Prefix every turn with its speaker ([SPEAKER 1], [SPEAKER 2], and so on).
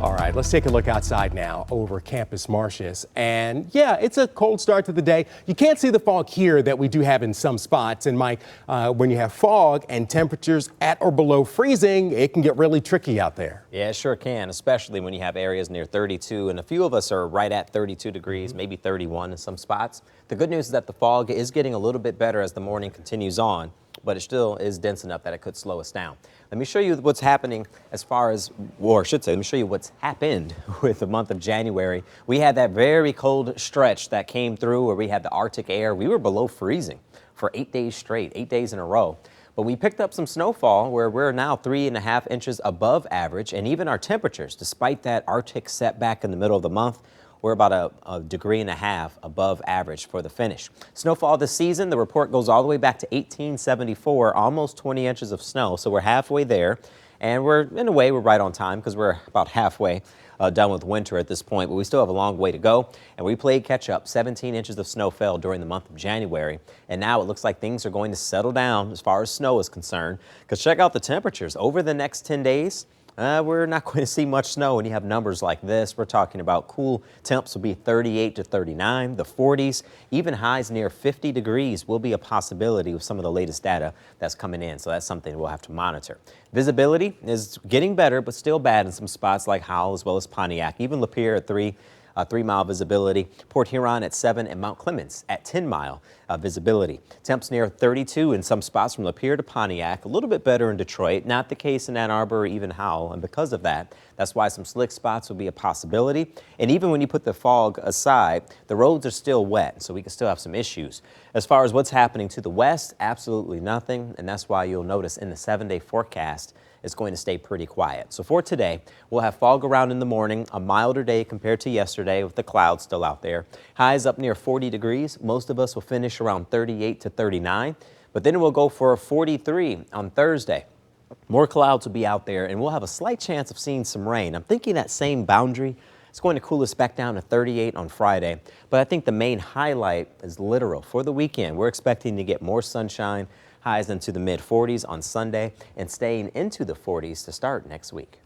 [SPEAKER 1] All right, let's take a look outside now over Campus Martius. And yeah, it's a cold start to the day. You can't see the fog here that we do have in some spots. And Mike, when you have fog and temperatures at or below freezing, it can get really tricky out there.
[SPEAKER 2] Yeah, it sure can, especially when you have areas near 32. And a few of us are right at 32 degrees, maybe 31 in some spots. The good news is that the fog is getting a little bit better as the morning continues on, but it still is dense enough that it could slow us down. Let me show you what's happening as far as, or I should say, let me show you what's happened with the month of January. We had that very cold stretch that came through where we had the Arctic air. We were below freezing for 8 days straight, 8 days in a row. But we picked up some snowfall where we're now 3.5 inches above average, and even our temperatures, despite that Arctic setback in the middle of the month, we're about a degree and a half above average for the finish. Snowfall this season, the report goes all the way back to 1874, almost 20 inches of snow. So we're halfway there, and in a way, we're right on time because we're about halfway done with winter at this point, but we still have a long way to go. And we played catch up. 17 inches of snow fell during the month of January. And now it looks like things are going to settle down as far as snow is concerned, because check out the temperatures over the next 10 days. We're not going to see much snow when you have numbers like this. We're talking about cool temps will be 38 to 39, the 40s, even highs near 50 degrees will be a possibility with some of the latest data that's coming in. So that's something we'll have to monitor. Visibility is getting better, but still bad in some spots like Howell as well as Pontiac, even Lapeer at 3-mile visibility, Port Huron at 7, and Mount Clemens at 10-mile visibility. Temps near 32 in some spots from Lapeer to Pontiac, a little bit better in Detroit, not the case in Ann Arbor or even Howell, and because of that, that's why some slick spots will be a possibility. And even when you put the fog aside, the roads are still wet, so we can still have some issues. As far as what's happening to the west, absolutely nothing, and that's why you'll notice in the 7-day forecast, it's going to stay pretty quiet. So for today, we'll have fog around in the morning, a milder day compared to yesterday with the clouds still out there. Highs up near 40 degrees. Most of us will finish around 38 to 39, but then we'll go for a 43 on Thursday. More clouds will be out there, and we'll have a slight chance of seeing some rain. I'm thinking that same boundary is going to cool us back down to 38 on Friday, but I think the main highlight is literal. For the weekend, we're expecting to get more sunshine, highs into the mid-40s on Sunday, and staying into the 40s to start next week.